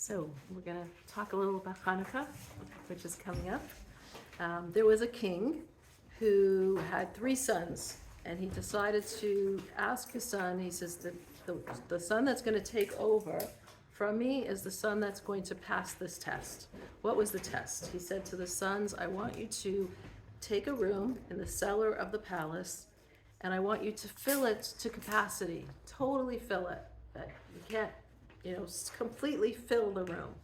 So we're going to talk a little about Kaneka, which is coming up. There was a king who had 3 sons, and he decided to ask his son. He says, the son that's going to take over from me is the son that's going to pass this test. What was the test? He said to the sons, I want you to take a room in the cellar of the palace, and I want you to fill it to capacity, totally fill it. But you can't, completely fill the room.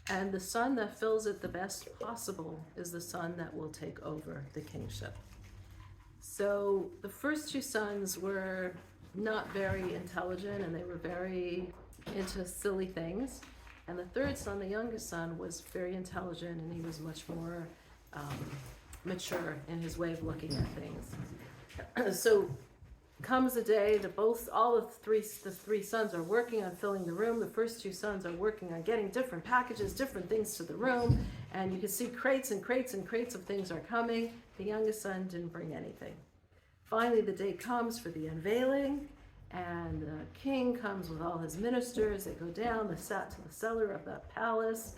And the son that fills it the best possible is the son that will take over the kingship. So the first 2 sons were not very intelligent, and they were very into silly things. And the 3rd son, the youngest son, was very intelligent, and he was much more mature in his way of looking at things. So comes the day that all the three sons are working on filling the room. The first 2 sons are working on getting different packages, different things to the room, and you can see crates and crates and crates of things are coming. The youngest son didn't bring anything. Finally, the day comes for the unveiling, and the king comes with all his ministers. They go down to the cellar of the palace,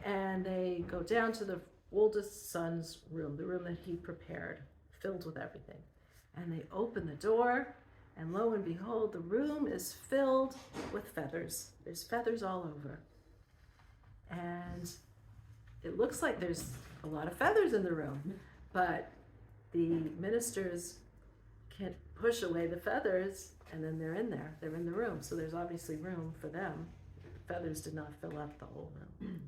and they go down to the oldest son's room, the room that he prepared, filled with everything. And they open the door, and lo and behold, the room is filled with feathers. There's feathers all over. And it looks like there's a lot of feathers in the room, but the ministers can't push away the feathers, and then they're in there. They're in the room, so there's obviously room for them. Feathers did not fill up the whole room.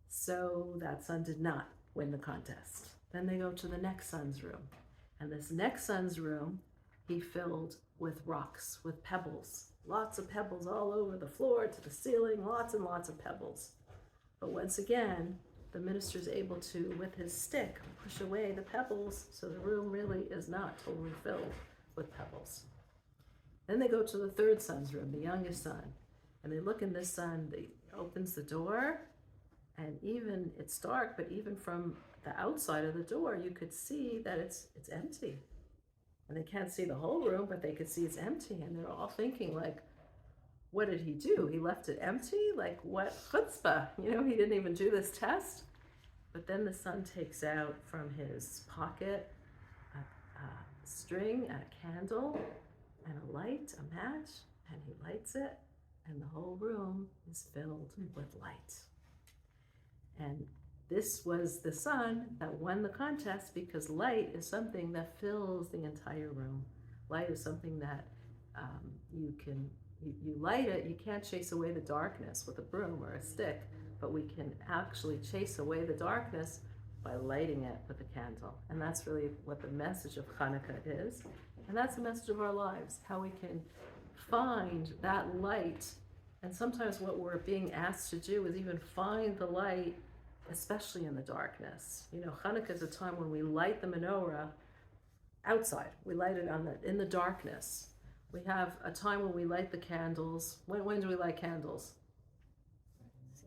So that son did not win the contest. Then they go to the next son's room. And this next son's room, he filled with rocks, with pebbles. Lots of pebbles all over the floor, to the ceiling, lots and lots of pebbles. But once again, the minister's able to, with his stick, push away the pebbles, so the room really is not totally filled with pebbles. Then they go to the 3rd son's room, the youngest son, and they look in this son. He opens the door, and even, it's dark, but even from the outside of the door, you could see that it's empty. And they can't see the whole room, but they could see it's empty. And they're all thinking, like, what did he do? He left it empty? Like, what chutzpah? He didn't even do this test. But then the son takes out from his pocket a string, a candle, and a light, a match, and he lights it, and the whole room is filled with light. And this was the son that won the contest, because light is something that fills the entire room. Light is something that you light it. You can't chase away the darkness with a broom or a stick, but we can actually chase away the darkness by lighting it with a candle. And that's really what the message of Kaneka is. And that's the message of our lives, how we can find that light. And sometimes what we're being asked to do is even find the light, especially in the darkness. Hanukkah is a time when we light the menorah outside. We light it in the darkness. We have a time when we light the candles. When do we light candles?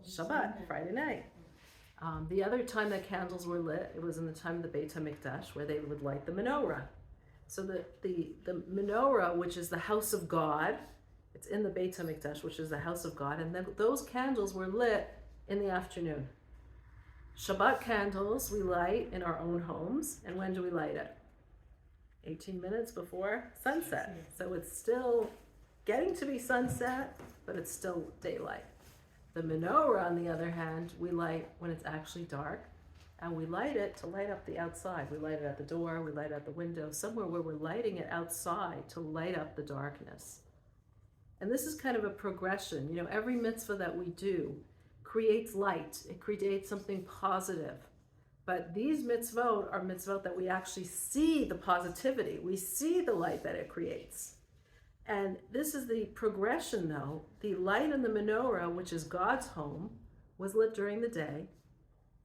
Shabbat, Friday night. The other time that candles were lit, it was in the time of the Beit HaMikdash, where they would light the menorah. So the menorah, which is the house of God, it's in the Beit HaMikdash, which is the house of God, and then those candles were lit in the afternoon. Shabbat candles we light in our own homes, and when do we light it? 18 minutes before sunset. So it's still getting to be sunset, but it's still daylight. The menorah, on the other hand, we light when it's actually dark, and we light it to light up the outside. We light it at the door, we light it at the window, somewhere where we're lighting it outside to light up the darkness. And this is kind of a progression. Every mitzvah that we do creates light. It creates something positive. But these mitzvot are mitzvot that we actually see the positivity. We see the light that it creates. And this is the progression, though. The light in the menorah, which is God's home, was lit during the day,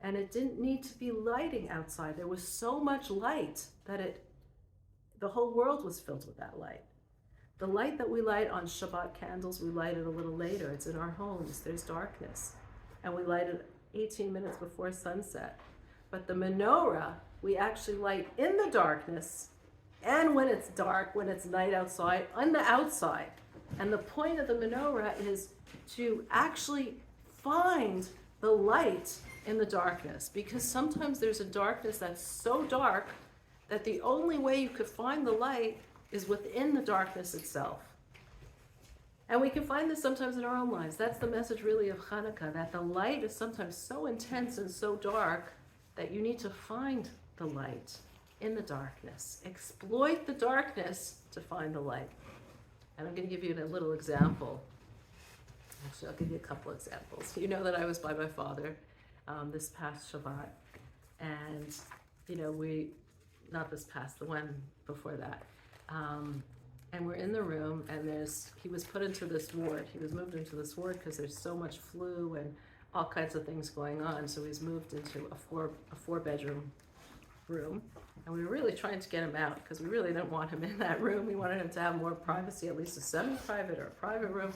and it didn't need to be lighting outside. There was so much light that the whole world was filled with that light. The light that we light on Shabbat candles, we light it a little later. It's in our homes. There's darkness. And we light it 18 minutes before sunset. But the menorah, we actually light in the darkness, and when it's dark, when it's night outside, on the outside. And the point of the menorah is to actually find the light in the darkness, because sometimes there's a darkness that's so dark that the only way you could find the light is within the darkness itself. And we can find this sometimes in our own lives. That's the message really of Hanukkah, that the light is sometimes so intense and so dark that you need to find the light in the darkness. Exploit the darkness to find the light. And I'm going to give you a little example. Actually, I'll give you a couple examples. You know that I was by my father this past Shabbat. And, not this past, the one before that. And we're in the room, and he was put into this ward. He was moved into this ward because there's so much flu and all kinds of things going on. So he's moved into a four-bedroom room. And we were really trying to get him out because we really didn't want him in that room. We wanted him to have more privacy, at least a semi-private or a private room.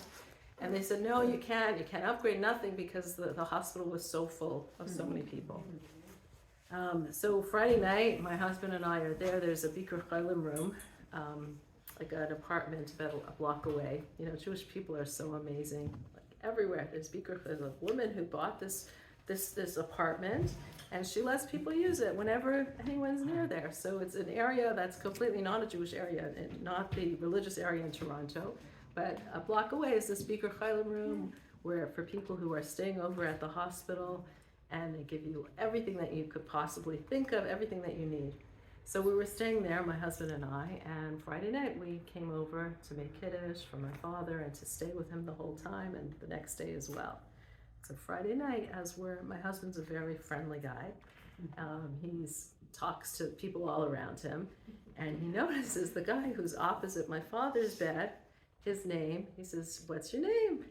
And they said, no, you can't upgrade nothing because the hospital was so full of so many people. So Friday night, my husband and I are there. There's a Bikur Chaylim room, like an apartment about a block away. Jewish people are so amazing. Like everywhere, there's a woman who bought this apartment, and she lets people use it whenever anyone's near there. So it's an area that's completely not a Jewish area, and not the religious area in Toronto, but a block away is this Bikur Chaylim room where for people who are staying over at the hospital, and they give you everything that you could possibly think of, everything that you need. So we were staying there, my husband and I, and Friday night we came over to make Kiddush for my father and to stay with him the whole time and the next day as well. So Friday night, my husband's a very friendly guy. He talks to people all around him, and he notices the guy who's opposite my father's bed, his name, he says, "What's your name?"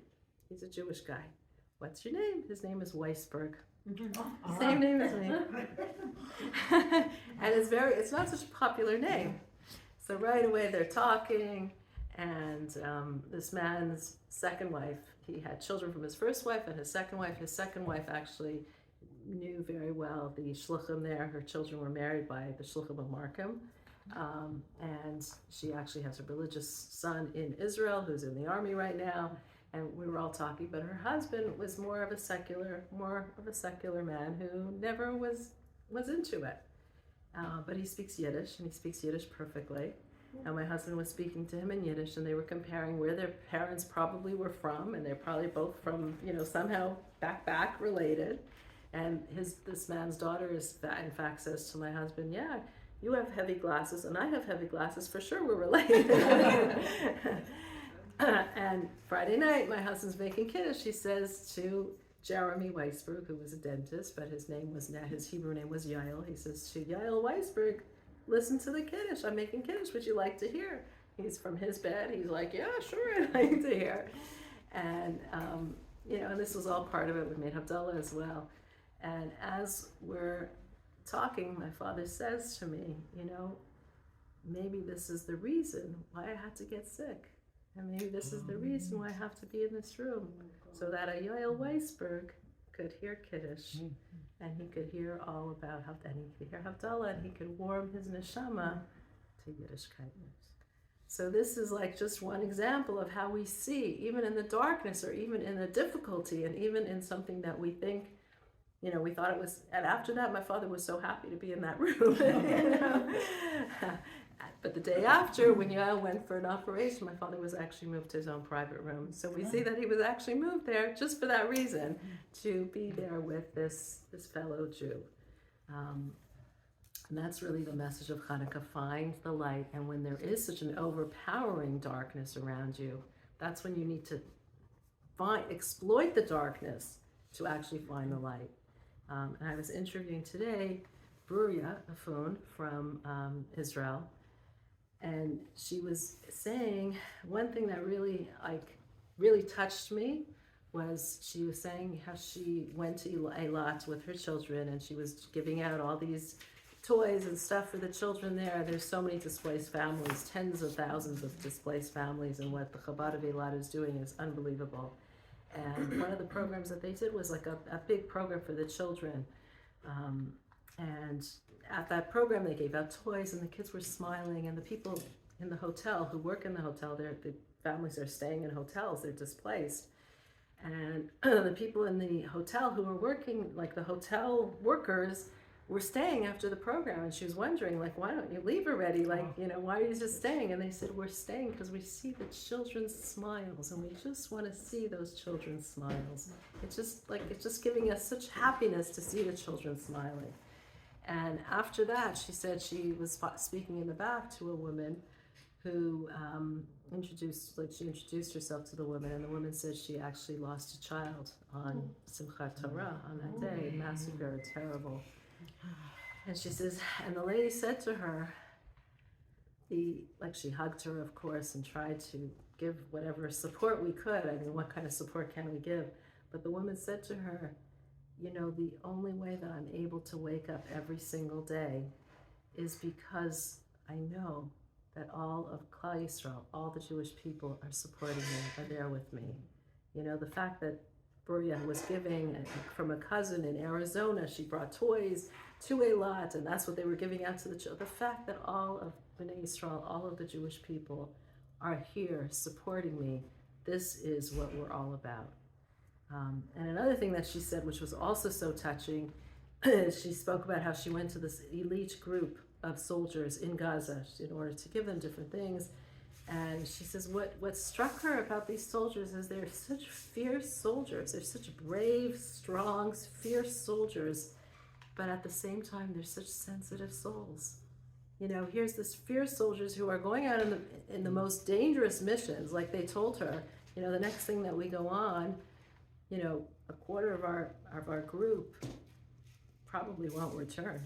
He's a Jewish guy. "What's your name?" His name is Weisberg. Same name as me. And it's not such a popular name. So right away they're talking, and this man's second wife, he had children from his first wife and his second wife. His second wife actually knew very well the shluchim there. Her children were married by the shluchim of Markham. And she actually has a religious son in Israel who's in the army right now. And we were all talking, but her husband was more of a secular man who never was into it. But he speaks Yiddish, and he speaks Yiddish perfectly. And my husband was speaking to him in Yiddish, and they were comparing where their parents probably were from, and they're probably both from, somehow back related. And this man's daughter in fact says to my husband, "Yeah, you have heavy glasses, and I have heavy glasses. For sure, we're related." And Friday night, my husband's making Kiddush. He says to Jeremy Weisberg, who was a dentist, but his Hebrew name was Yael. He says to Yael Weisberg, "Listen to the Kiddush. I'm making Kiddush. Would you like to hear?" He's from his bed. He's like, "Yeah, sure, I'd like to hear." And and this was all part of it. We made Havdalah as well. And as we're talking, my father says to me, "Maybe this is the reason why I had to get sick. And maybe this is the reason why I have to be in this room, so that a Yael Weisberg could hear Kiddush, and he could hear all about and he could hear Havdalah, and he could warm his neshama to Yiddishkeit." So this is like just one example of how we see, even in the darkness, or even in the difficulty, and even in something that we think, we thought it was, and after that, my father was so happy to be in that room. But the day after, when Yael went for an operation, my father was actually moved to his own private room. So we see that he was actually moved there just for that reason, to be there with this fellow Jew. And that's really the message of Hanukkah: find the light. And when there is such an overpowering darkness around you, that's when you need to exploit the darkness to actually find the light. And I was interviewing today Bruria Afun from Israel. And she was saying one thing that really touched me was, she was saying how she went to Eilat with her children, and she was giving out all these toys and stuff for the children there. There's so many displaced families, tens of thousands of displaced families, and what the Chabad of Eilat is doing is unbelievable. And one of the programs that they did was like a big program for the children. And at that program, they gave out toys, and the kids were smiling, and the people in the hotel who work in the hotel, the families are staying in hotels, they're displaced. And the people in the hotel who were working, like the hotel workers, were staying after the program, and she was wondering, like, why don't you leave already? Like, why are you just staying? And they said, we're staying because we see the children's smiles, and we just want to see those children's smiles. It's just giving us such happiness to see the children smiling. And after that, she said she was speaking in the back to a woman who she introduced herself to the woman, and the woman said she actually lost a child on Simchat Torah, on that day, massacre, terrible. And she says, and the lady said to her, she hugged her, of course, and tried to give whatever support we could. I mean, what kind of support can we give? But the woman said to her, the only way that I'm able to wake up every single day is because I know that all of Klal Yisrael, all the Jewish people are supporting me, are there with me. The fact that Buyas was giving from a cousin in Arizona, she brought toys to Eilat, and that's what they were giving out to the children. The fact that all of Bnei Yisrael, all of the Jewish people are here supporting me, this is what we're all about. And another thing that she said, which was also so touching, she spoke about how she went to this elite group of soldiers in Gaza in order to give them different things. And she says what struck her about these soldiers is they're such fierce soldiers. They're such brave, strong, fierce soldiers, but at the same time, they're such sensitive souls. Here's this fierce soldiers who are going out in the most dangerous missions, like they told her, the next thing that we go on, a quarter of our group probably won't return.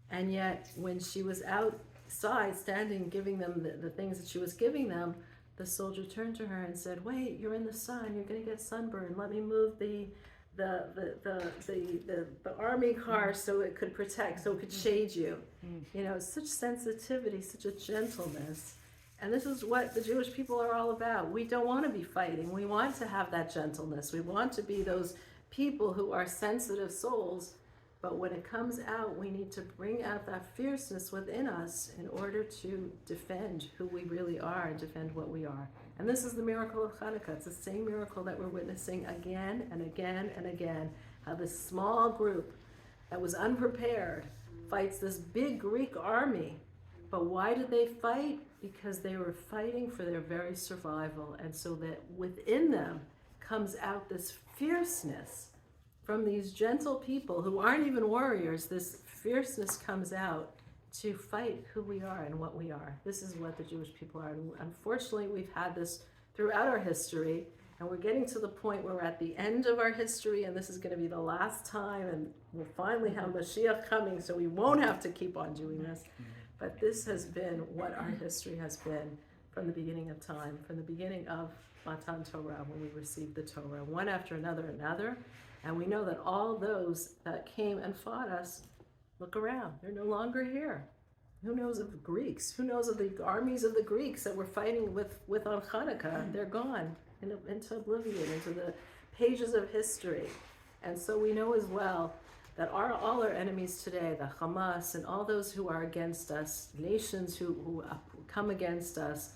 And yet, when she was outside, standing, giving them the things that she was giving them, the soldier turned to her and said, "Wait, you're in the sun. You're going to get sunburned. Let me move the army car so it could protect, so it could shade you." Such sensitivity, such a gentleness. And this is what the Jewish people are all about. We don't want to be fighting. We want to have that gentleness. We want to be those people who are sensitive souls. But when it comes out, we need to bring out that fierceness within us in order to defend who we really are and defend what we are. And this is the miracle of Hanukkah. It's the same miracle that we're witnessing again and again and again. How this small group that was unprepared fights this big Greek army. But why did they fight? Because they were fighting for their very survival. And so that within them comes out this fierceness from these gentle people who aren't even warriors. This fierceness comes out to fight who we are and what we are. This is what the Jewish people are. And unfortunately, we've had this throughout our history, and we're getting to the point where we're at the end of our history, and this is going to be the last time, and we'll finally have Mashiach coming, so we won't have to keep on doing this. But this has been what our history has been from the beginning of time, from the beginning of Matan Torah, when we received the Torah, one after another. And we know that all those that came and fought us, look around, they're no longer here. Who knows of the Greeks? Who knows of the armies of the Greeks that were fighting with on Hanukkah? They're gone into oblivion, into the pages of history. And so we know as well that all our enemies today, the Hamas and all those who are against us, nations who come against us,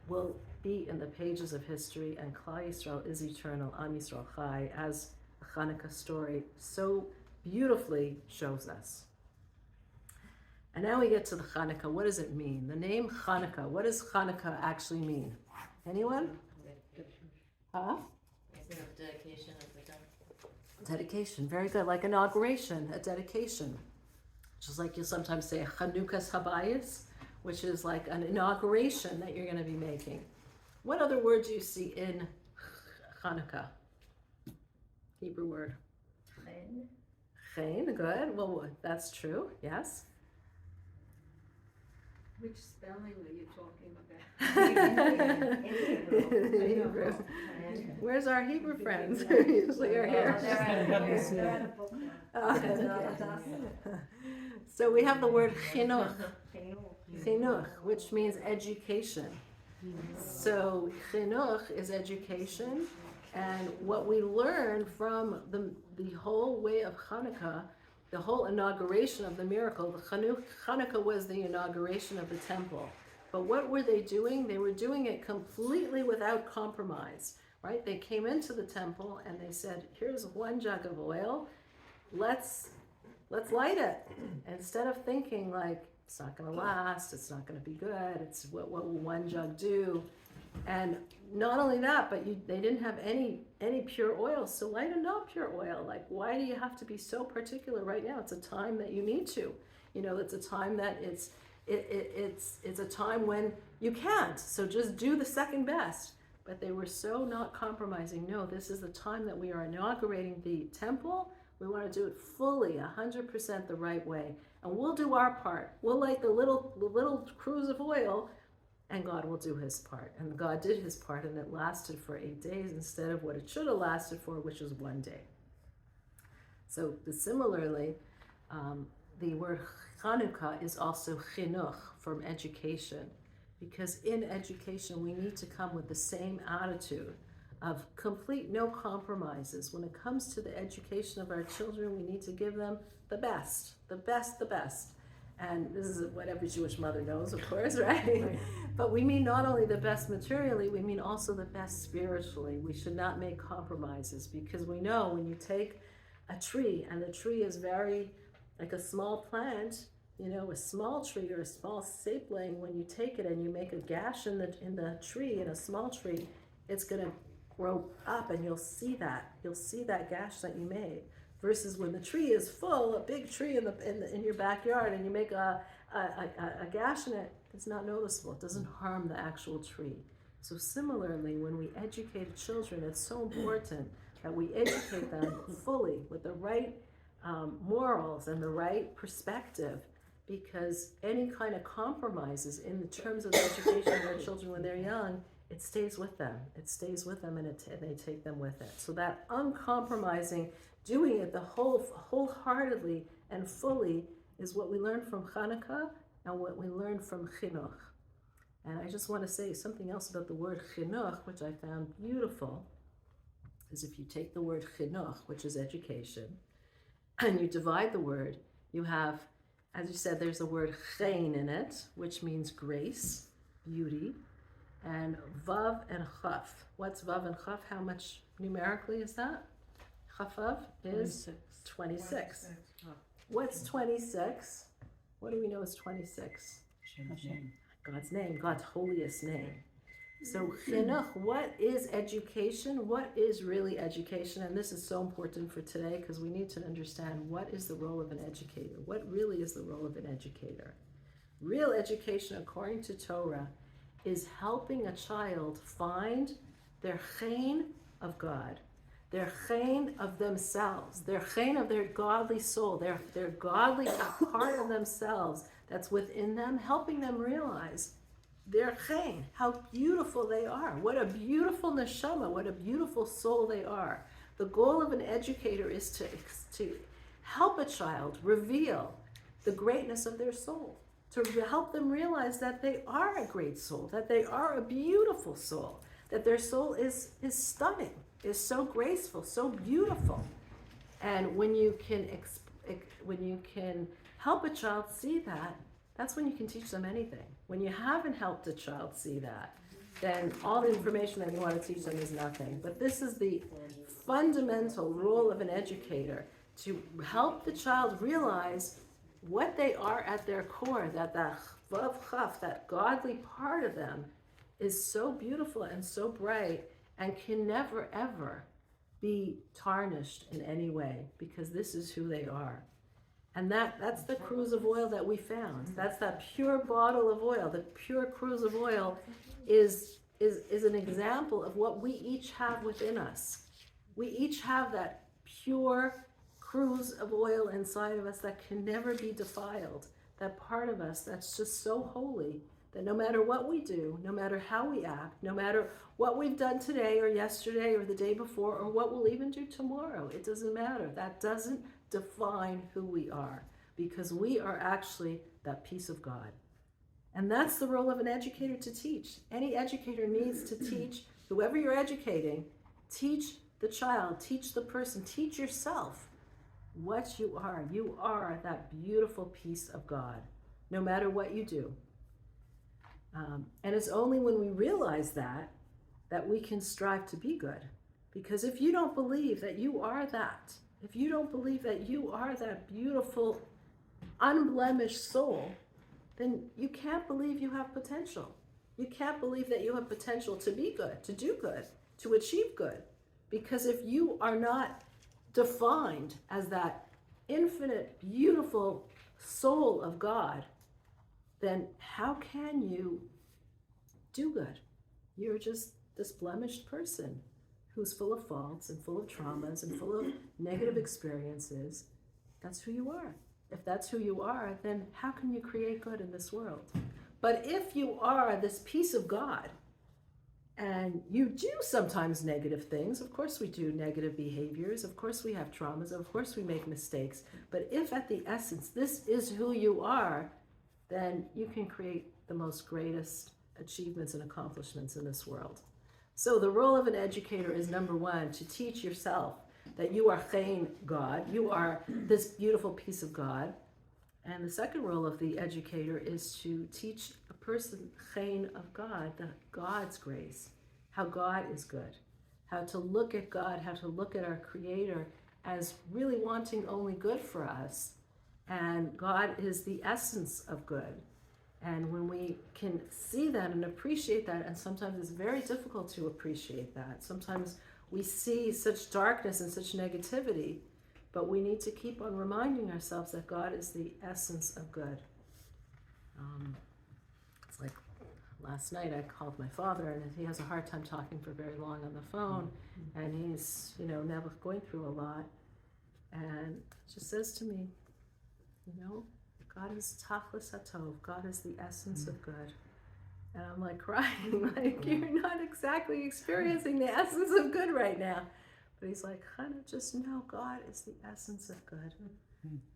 will be in the pages of history, and Klal Yisrael is eternal, Am Yisrael Chai, as the Kaneka story so beautifully shows us. And now we get to the Kaneka. What does it mean? The name Kaneka, what does Kaneka actually mean? Anyone? Huh? Dedication of the temple. Dedication, very good. Like inauguration, a dedication. Just like you sometimes say Chanukas Habayis, which is like an inauguration that you're going to be making. What other word do you see in Hanukkah? Hebrew word. Chen. Chen, good. Well, that's true, yes. Which spelling are you talking about? In Hebrew. Where's our Hebrew friends? Usually are here. They're at a book now. So we have the word chinuch, which means education. So chinuch is education, and what we learn from the whole way of Hanukkah, the whole inauguration of the miracle. Hanukkah was the inauguration of the temple. But what were they doing? They were doing it completely without compromise. right? They came into the temple and they said, here's one jug of oil, let's light it. Instead of thinking like, it's not gonna last, it's not gonna be good, it's what will one jug do? And not only that, but they didn't have any pure oil, so light a not pure oil. Like, why do you have to be so particular right now? It's a time that you need to. It's a time that it's a time when you can't, so just do the second best. But they were so not compromising. No, this is the time that we are inaugurating the temple. We want to do it fully, 100% the right way. And we'll do our part. We'll light the little cruse of oil, and God will do his part. And God did his part, and it lasted for 8 days instead of what it should have lasted for, which was 1 day. So similarly, the word Chanukah is also chinuch, from education. Because in education, we need to come with the same attitude of complete no compromises. When it comes to the education of our children, we need to give them the best, the best, the best. And this is what every Jewish mother knows, of course, right? But we mean not only the best materially, we mean also the best spiritually. We should not make compromises, because we know when you take a tree, and the tree is very, like a small plant, a small tree or a small sapling, when you take it and you make a gash in the tree, in a small tree, it's gonna grow up and you'll see that gash that you made. Versus when the tree is full, a big tree in your backyard, and you make a gash in it, it's not noticeable. It doesn't harm the actual tree. So similarly, when we educate children, it's so important that we educate them fully with the right morals and the right perspective, because any kind of compromises in the terms of the education of our children when they're young, it stays with them. It stays with them, and they take them with it. So that uncompromising, doing it wholeheartedly and fully, is what we learn from Chanukah and what we learn from chinuch. And I just want to say something else about the word chinuch, which I found beautiful, is if you take the word chinuch, which is education, and you divide the word, you have, as you said, there's the word chen in it, which means grace, beauty, and vav and chaf. What's vav and chaf? How much numerically is that? Chafav is 26. What's 26? What do we know is 26? God's name, God's holiest name. So chinuch, what is education? What is really education? And this is so important for today, because we need to understand what is the role of an educator. What really is the role of an educator? Real education, according to Torah, is helping a child find their chen of God, their chen of themselves, their chen of their godly soul, their godly part of themselves that's within them, helping them realize their chen, how beautiful they are, what a beautiful neshama, what a beautiful soul they are. The goal of an educator is to help a child reveal the greatness of their soul, to help them realize that they are a great soul, that they are a beautiful soul, that their soul is stunning, is so graceful, so beautiful. And when you can help a child see that, that's when you can teach them anything. When you haven't helped a child see that, then all the information that you want to teach them is nothing. But this is the fundamental role of an educator, to help the child realize what they are at their core, that vav chaf, that godly part of them, is so beautiful and so bright and can never ever be tarnished in any way, because this is who they are. And that's the cruse of oil that we found. That's that pure bottle of oil. The pure cruse of oil is an example of what we each have within us. We each have that pure cruse of oil inside of us that can never be defiled. That part of us that's just so holy that no matter what we do, no matter how we act, no matter what we've done today or yesterday or the day before or what we'll even do tomorrow, it doesn't matter. That doesn't define who we are, because we are actually that piece of God. And that's the role of an educator, to teach. Any educator needs to teach whoever you're educating. Teach the child, teach the person, teach yourself what you are. You are that beautiful piece of God, no matter what you do. And it's only when we realize that that we can strive to be good. Because if you don't believe that you are that, if you don't believe that you are that beautiful, unblemished soul, then you can't believe you have potential. You can't believe that you have potential to be good, to do good, to achieve good. Because if you are not defined as that infinite, beautiful soul of God, then how can you do good? You're just this blemished person who's full of faults and full of traumas and full of negative experiences. That's who you are. If that's who you are, then how can you create good in this world? But if you are this piece of God, and you do sometimes negative things, of course we do negative behaviors, of course we have traumas, of course we make mistakes, but if at the essence this is who you are, then you can create the most greatest achievements and accomplishments in this world. So the role of an educator is, number one, to teach yourself that you are Chen God, you are this beautiful piece of God. And the second role of the educator is to teach a person Chen of God, God's grace, how God is good, how to look at God, how to look at our Creator as really wanting only good for us. And God is the essence of good. And when we can see that and appreciate that, and sometimes it's very difficult to appreciate that. Sometimes we see such darkness and such negativity, but we need to keep on reminding ourselves that God is the essence of good. It's like last night I called my father, and he has a hard time talking for very long on the phone, and he's, now going through a lot, and just says to me, God is Tachlis HaTov, God is the essence of good. And I'm like crying, like, you're not exactly experiencing the essence of good right now. But he's like, Hannah, just know God is the essence of good.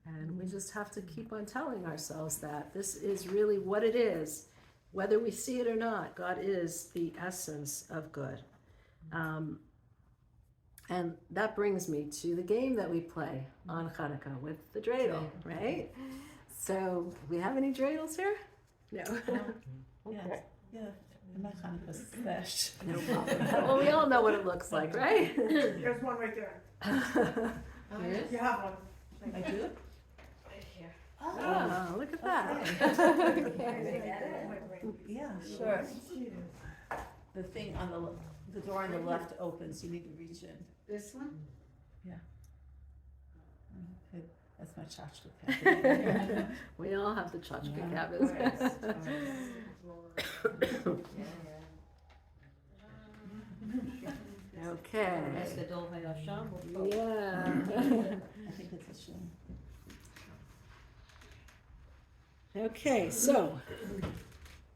And we just have to keep on telling ourselves that this is really what it is. Whether we see it or not, God is the essence of good. And that brings me to the game that we play on Kaneka with the Drle, right? So, we have any Drles here? No. Okay. Yeah, in my Hanukkah stash. No problem. Well, we all know what it looks like, right? There's one right there. You have one. I do? Right here. Oh, look at that. Yeah, sure. The thing on the door on the left opens, you need to reach in. This one? Okay, that's my tchotchke cabinet. We all have the tchotchke Yeah. cabins. Okay. Est-ce que dans la chambre ou pas? Yeah. I think it's a shame. Okay, so,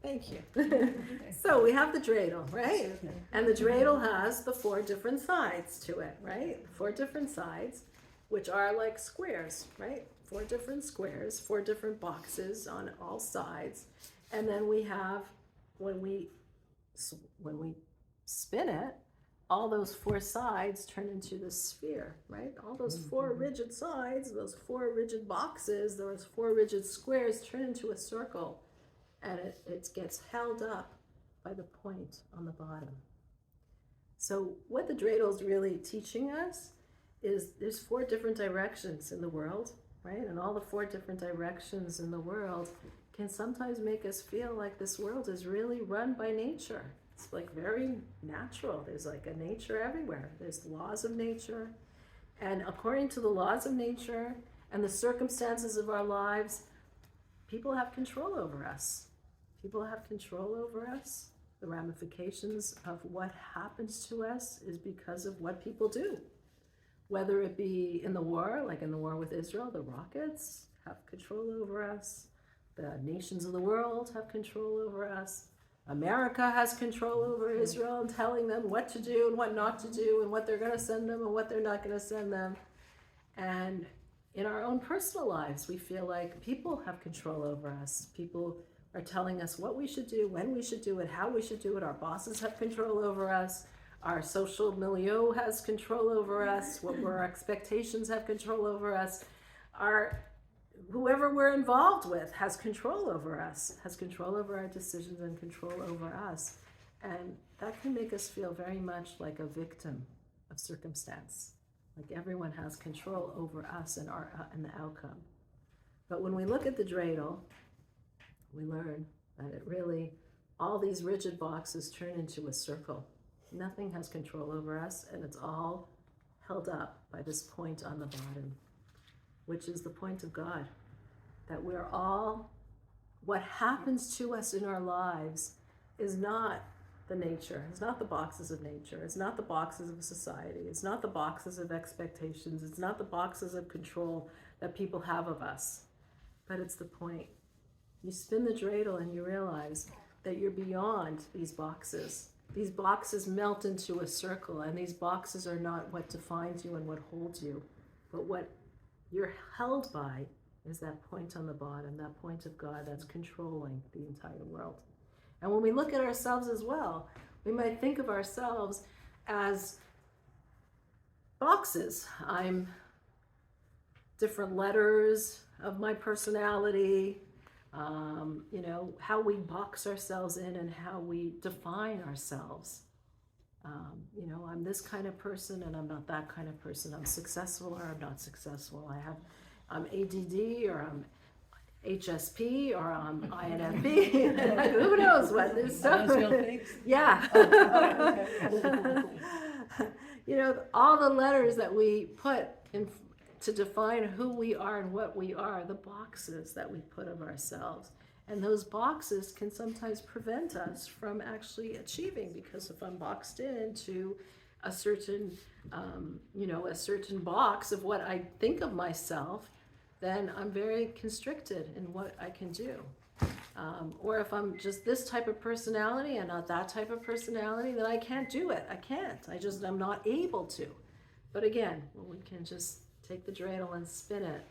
thank you. So we have the dreidel, right? And the dreidel has the 4 different sides to it, right? 4 different sides, which are like squares, right? 4 different squares, 4 different boxes on all sides. And then we have, when we spin it, all those 4 sides turn into the sphere, right? All those 4 rigid sides, those 4 rigid boxes, those 4 rigid squares turn into a circle, and it gets held up by the point on the bottom. So what the dreidel is really teaching us is there's 4 different directions in the world, right? And all the 4 different directions in the world can sometimes make us feel like this world is really run by nature. It's like very natural. There's like a nature everywhere. There's laws of nature. And according to the laws of nature and the circumstances of our lives, people have control over us. People have control over us. The ramifications of what happens to us is because of what people do. Whether it be in the war, like in the war with Israel, the rockets have control over us. The nations of the world have control over us. America has control over Israel and telling them what to do and what not to do and what they're going to send them and what they're not going to send them. And in our own personal lives, we feel like people have control over us. People are telling us what we should do, when we should do it, how we should do it. Our bosses have control over us. Our social milieu has control over us. What our expectations have control over us. Whoever we're involved with has control over us, has control over our decisions and control over us. And that can make us feel very much like a victim of circumstance. Like everyone has control over us and the outcome. But when we look at the dreidel, we learn that it really, all these rigid boxes turn into a circle. Nothing has control over us, and it's all held up by this point on the bottom, which is the point of God. That we're all, what happens to us in our lives is not the nature, it's not the boxes of nature, it's not the boxes of society, it's not the boxes of expectations, it's not the boxes of control that people have of us, but it's the point. You spin the dreidel and you realize that you're beyond these boxes. These boxes melt into a circle, and these boxes are not what defines you and what holds you, but what you're held by is that point on the bottom, that point of God that's controlling the entire world. And when we look at ourselves as well, we might think of ourselves as boxes. I'm different letters of my personality, how we box ourselves in and how we define ourselves. I'm this kind of person and I'm not that kind of person. I'm successful or I'm not successful. I'm ADD or I'm HSP or I'm INFP. Who knows what? There's so yeah. All the letters that we put in to define who we are and what we are, the boxes that we put of ourselves. And those boxes can sometimes prevent us from actually achieving, because if I'm boxed into a certain, a certain box of what I think of myself, then I'm very constricted in what I can do. Or if I'm just this type of personality and not that type of personality, then I can't do it. I can't. I'm not able to. But again, when we can just take the dreidel and spin it,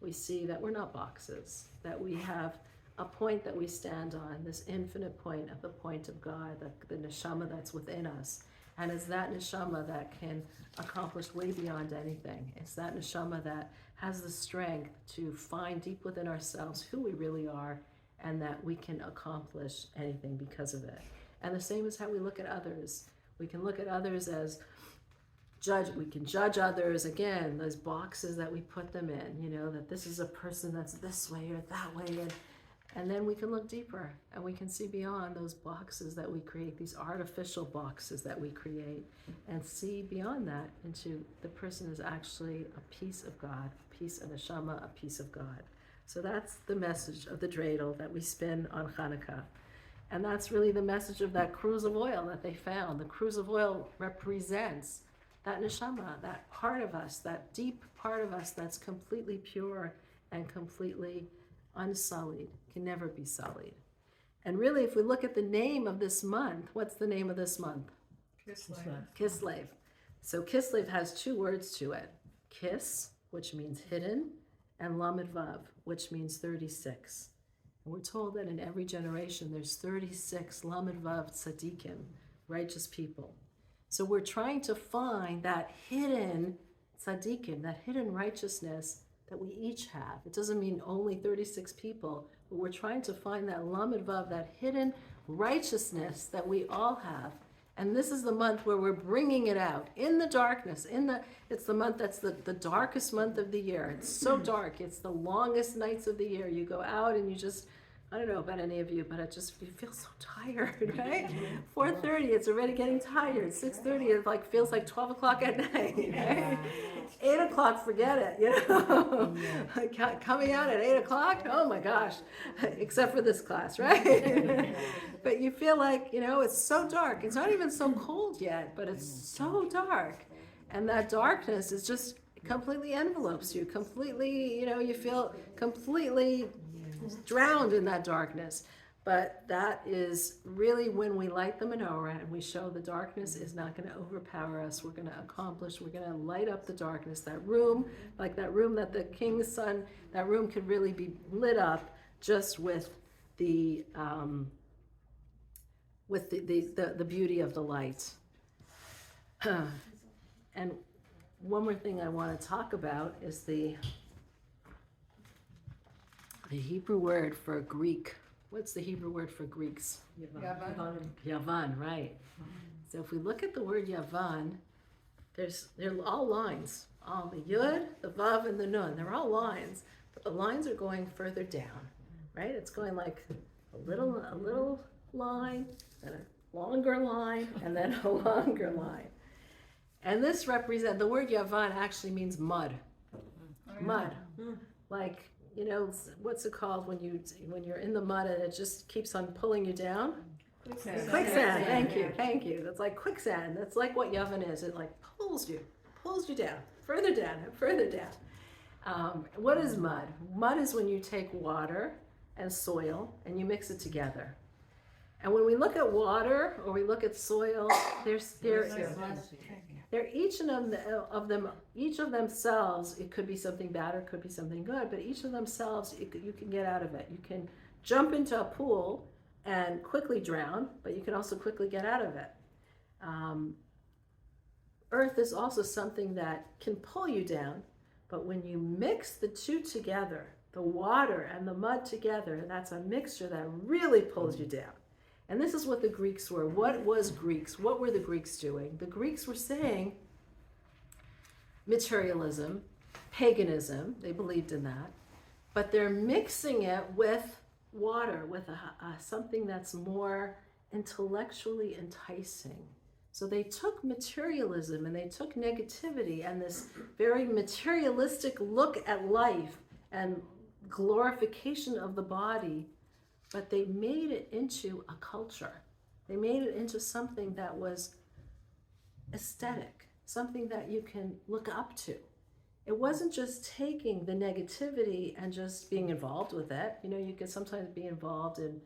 we see that we're not boxes, that we have a point that we stand on, this infinite point of the point of God, the neshama that's within us. And it's that neshama that can accomplish way beyond anything. It's that neshama that has the strength to find deep within ourselves who we really are, and that we can accomplish anything because of it. And the same is how we look at others. We can look at others as we can judge others, again, those boxes that we put them in, that this is a person that's this way or that way, and then we can look deeper and we can see beyond those boxes that we create, these artificial boxes that we create, and see beyond that into the person is actually a piece of God, a piece of neshama, a piece of God. So that's the message of the dreidel that we spin on Kaneka. And that's really the message of that cruse of oil that they found. The cruse of oil represents that neshama, that part of us, that deep part of us that's completely pure and completely unsullied, can never be sullied. And really, if we look at the name of this month, what's the name of this month? Kislev. So Kislev has two words to it. Kis, which means hidden, and Lamed Vav, which means 36. And we're told that in every generation there's 36 Lamed Vav tzaddikim, righteous people. So we're trying to find that hidden tzaddikim, that hidden righteousness that we each have. It doesn't mean only 36 people, but we're trying to find that Lamed Vav, that hidden righteousness that we all have. And this is the month where we're bringing it out in the darkness. It's the month that's the darkest month of the year. It's so dark. It's the longest nights of the year. You go out and you just, I don't know about any of you, but you feel so tired, right? 4:30, it's already getting tired. 6:30, it feels like 12 o'clock at night, right? 8 o'clock, forget it, Coming out at 8 o'clock, oh my gosh, except for this class, right? But you feel like, it's so dark. It's not even so cold yet, but it's so dark. And that darkness is just completely envelopes you, completely, you feel completely drowned in that darkness. But that is really when we light the menorah and we show the darkness is not going to overpower us. We're going to accomplish, we're going to light up the darkness. That room, like that room that the king's son, that room could really be lit up just with the beauty of the light. And one more thing I want to talk about is the Hebrew word for Greek what's the Hebrew word for Greeks? Yavan. Yavan, right. So if we look at the word Yavan, they're all lines. All the Yud, the Vav, and the Nun. They're all lines, but the lines are going further down, right? It's going like a little line, then a longer line, and then a longer line. And this the word Yavan actually means mud. Mud. Like, you know, what's it called when you're in the mud and it just keeps on pulling you down? Quicksand. Thank you. That's like quicksand. That's like what Yavan is. It like pulls you down, further down, and further down. What is mud? Mud is when you take water and soil and you mix it together. And when we look at water or we look at soil, they're each of themselves, it could be something bad or it could be something good, but each of themselves, you can get out of it. You can jump into a pool and quickly drown, but you can also quickly get out of it. Earth is also something that can pull you down, but when you mix the two together, the water and the mud together, that's a mixture that really pulls you down. And this is what the Greeks were. What was Greeks? What were the Greeks doing? The Greeks were saying materialism, paganism, they believed in that, but they're mixing it with water, with something that's more intellectually enticing. So they took materialism and they took negativity and this very materialistic look at life and glorification of the body, but they made it into a culture. They made it into something that was aesthetic, something that you can look up to. It wasn't just taking the negativity and just being involved with it. You know, you could sometimes be involved in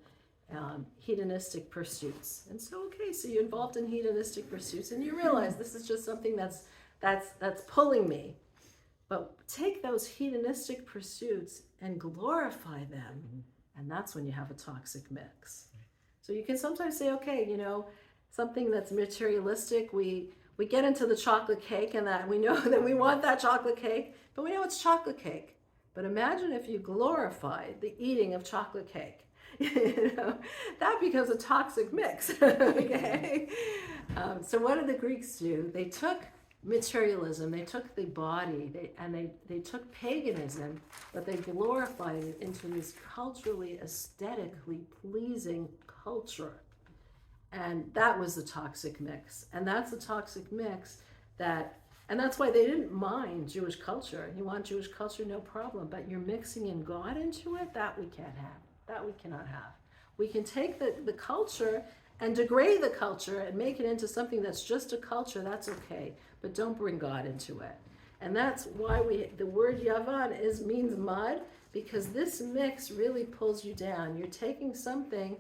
hedonistic pursuits. And so, okay, so you're involved in hedonistic pursuits and you realize this is just something that's pulling me. But take those hedonistic pursuits and glorify them. And that's when you have a toxic mix. So you can sometimes say, okay, you know, something that's materialistic, we get into the chocolate cake and that we know that we want that chocolate cake, but we know it's chocolate cake. But imagine if you glorify the eating of chocolate cake. You know, that becomes a toxic mix, okay? So what did the Greeks do? They took materialism, they took the body, they took paganism, but they glorified it into this culturally, aesthetically pleasing culture. And that was the toxic mix. And that's the toxic mix and that's why they didn't mind Jewish culture. You want Jewish culture, no problem, but you're mixing in God into it, that we can't have. That we cannot have. We can take the culture and degrade the culture and make it into something that's just a culture, that's okay. But don't bring God into it. And that's why the word Yavan means mud, because this mix really pulls you down. You're taking something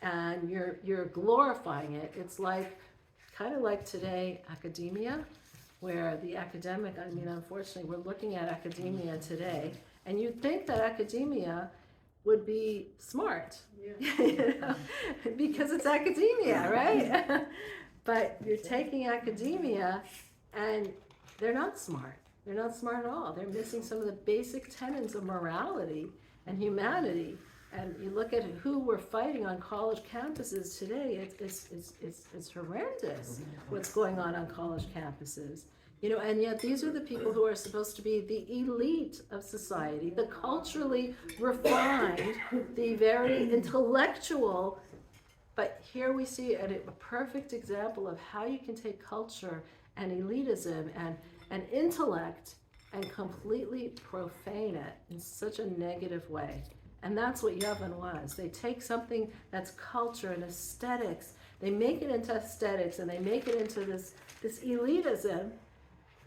and you're glorifying it. It's like, kind of like today, academia, where the academic, I mean, unfortunately, we're looking at academia today, and you'd think that academia would be smart, you know, because it's academia, right? But you're taking academia and they're not smart. They're not smart at all. They're missing some of the basic tenets of morality and humanity. And you look at who we're fighting on college campuses today, it's horrendous what's going on college campuses. You know, and yet these are the people who are supposed to be the elite of society, the culturally refined, the very intellectual. But here we see a perfect example of how you can take culture and elitism and intellect and completely profane it in such a negative way. And that's what Yavan was. They take something that's culture and aesthetics, they make it into aesthetics and they make it into this elitism,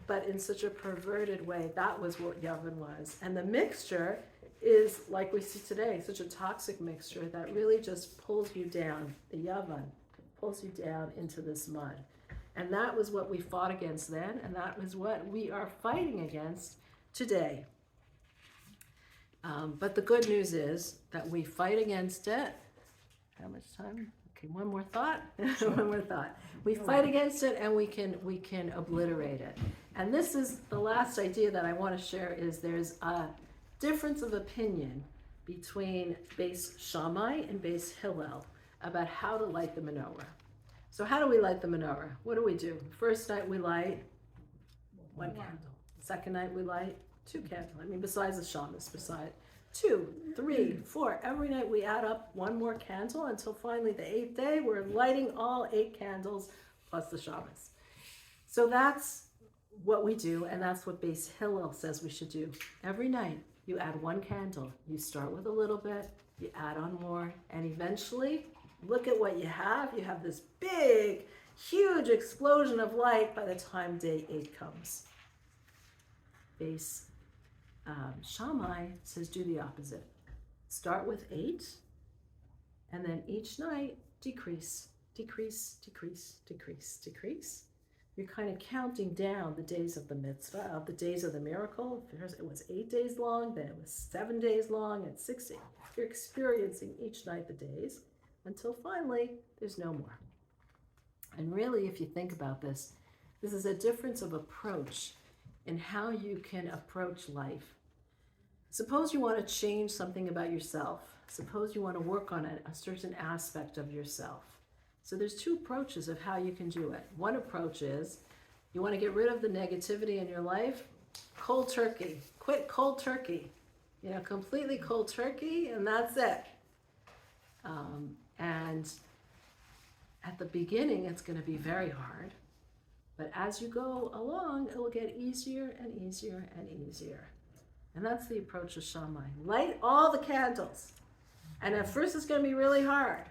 but in such a perverted way. That was what Yavan was. And the mixture is, like we see today, such a toxic mixture that really just pulls you down. The Yavan pulls you down into this mud. And that was what we fought against then, and that was what we are fighting against today. But the good news is that we fight against it. How much time? Okay, one more thought. One more thought. We fight against it and we can obliterate it. And this is the last idea that I want to share is there's a difference of opinion between Beis Shammai and Beis Hillel about how to light the menorah. So how do we light the menorah? What do? First night we light one candle. Second night we light 2 candles. I mean, besides the shamas, besides 2, 3, 4. Every night we add up 1 more candle until finally the 8th day we're lighting all 8 candles plus the shamas. So that's what we do, and that's what Beis Hillel says we should do. Every night you add 1 candle. You start with a little bit, you add on more, and eventually look at what you have. You have this big, huge explosion of light by the time day 8 comes. Beis Shammai says do the opposite. Start with 8, and then each night decrease, decrease, decrease, decrease, decrease. You're kind of counting down the days of the mitzvah, of the days of the miracle. First it was 8 days long, then it was 7 days long, and 6 days. You're experiencing each night the days until finally there's no more. And really, if you think about this, this is a difference of approach in how you can approach life. Suppose you want to change something about yourself. Suppose you want to work on a certain aspect of yourself. So there's 2 approaches of how you can do it. One approach is you want to get rid of the negativity in your life. Cold turkey. Quit cold turkey. Completely cold turkey, and that's it. And at the beginning, it's going to be very hard. But as you go along, it will get easier and easier and easier. And that's the approach of Shammai. Light all the candles. And at first it's going to be really hard.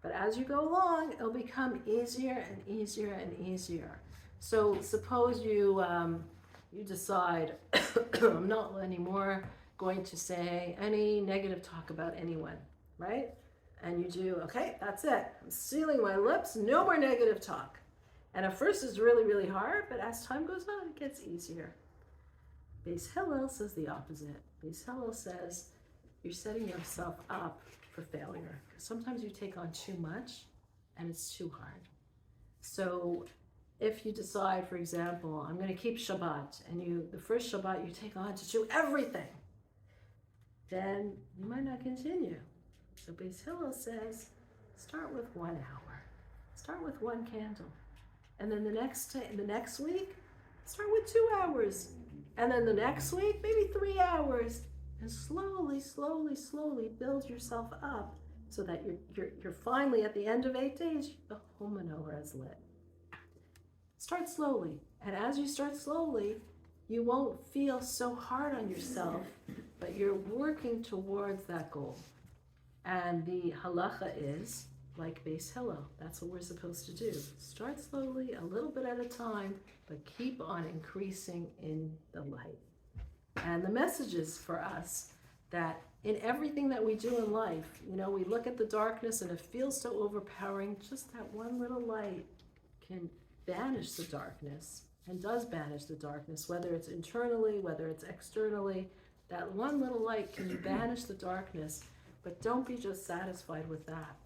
But as you go along, it'll become easier and easier and easier. So suppose you decide, I'm not anymore going to say any negative talk about anyone, right? And you do, okay, that's it. I'm sealing my lips, no more negative talk. And at first it's really, really hard, but as time goes on, it gets easier. Beis Hillel says the opposite. Beis Hillel says you're setting yourself up for failure. Sometimes you take on too much and it's too hard. So if you decide, for example, I'm going to keep Shabbat, and the first Shabbat you take on to do everything, then you might not continue. So Beis Hillel says, start with 1 hour. Start with 1 candle. And then the next week, start with 2 hours. And then the next week, maybe 3 hours. And slowly, slowly, slowly build yourself up so that you're finally, at the end of 8 days, the whole menorah is lit. Start slowly. And as you start slowly, you won't feel so hard on yourself, but you're working towards that goal. And the halacha is, like Beis Hillel, that's what we're supposed to do. Start slowly, a little bit at a time, but keep on increasing in the light. And the message is for us that in everything that we do in life, we look at the darkness and it feels so overpowering. Just that one little light can banish the darkness, and does banish the darkness, whether it's internally, whether it's externally. That one little light can banish the darkness, but don't be just satisfied with that.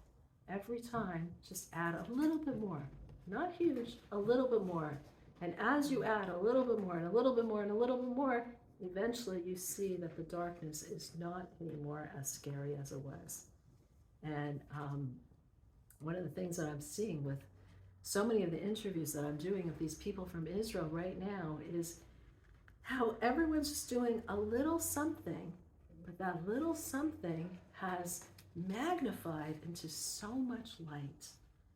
Every time, just add a little bit more. Not huge, a little bit more. And as you add a little bit more and a little bit more and a little bit more, eventually you see that the darkness is not anymore as scary as it was. And one of the things that I'm seeing with so many of the interviews that I'm doing of these people from Israel right now is how everyone's just doing a little something, but that little something has magnified into so much light.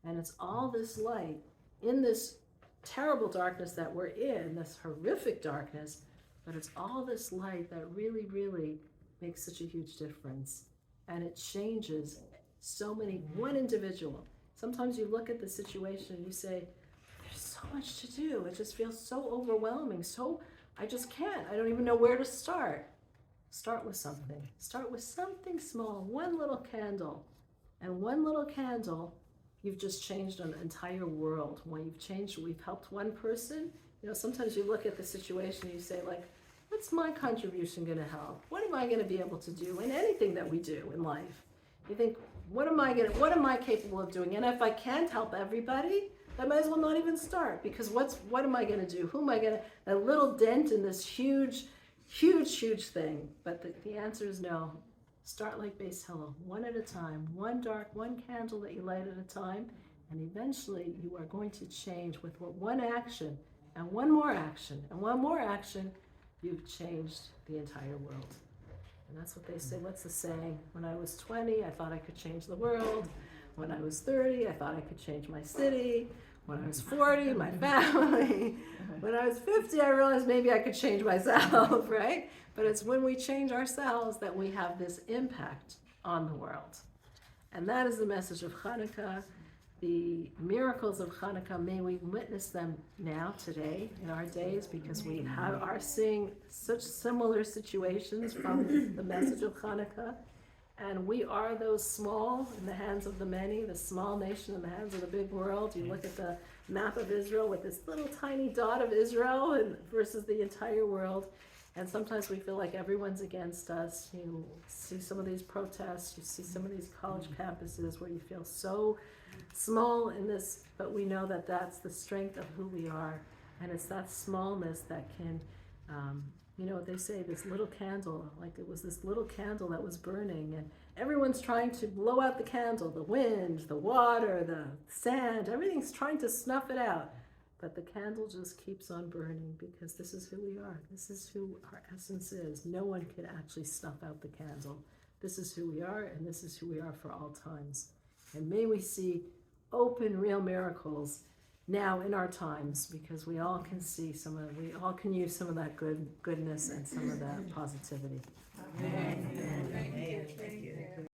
And it's all this light in this terrible darkness that we're in, this horrific darkness, but it's all this light that really, really makes such a huge difference. And it changes one individual. Sometimes you look at the situation and you say, there's so much to do. It just feels so overwhelming. I just can't. I don't even know where to start. Start with something. Start with something small, 1 little candle. And 1 little candle, you've just changed an entire world. When we've helped one person, sometimes you look at the situation and you say, what's my contribution going to help? What am I going to be able to do in anything that we do in life? You think, what am I capable of doing? And if I can't help everybody, I might as well not even start, because what am I going to do? Who am I going to, a little dent in this huge, huge, huge thing? But the answer is no. Start like Beis Hillel, one at a time, one candle that you light at a time, and eventually you are going to change with one action, and one more action, and one more action, you've changed the entire world. And that's what they say. What's the saying? When I was 20, I thought I could change the world. When I was 30, I thought I could change my city. When I was 40, my family. When I was 50, I realized maybe I could change myself, right? But it's when we change ourselves that we have this impact on the world. And that is the message of Hanukkah. The miracles of Hanukkah, may we witness them now, today, in our days, because we are seeing such similar situations from the message of Hanukkah. And we are those small in the hands of the many, the small nation in the hands of the big world. You look at the map of Israel with this little tiny dot of Israel versus the entire world. And sometimes we feel like everyone's against us. You see some of these protests, you see some of these college campuses where you feel so small in this, but we know that that's the strength of who we are. And it's that smallness that can, you know what they say, this little candle, like it was this little candle that was burning, and everyone's trying to blow out the candle, the wind, the water, the sand, everything's trying to snuff it out. But the candle just keeps on burning, because this is who we are. This is who our essence is. No one can actually snuff out the candle. This is who we are, and this is who we are for all times. And may we see open, real miracles now in our times, because we all can see we all can use some of that goodness and some of that positivity. Amen. Thank you.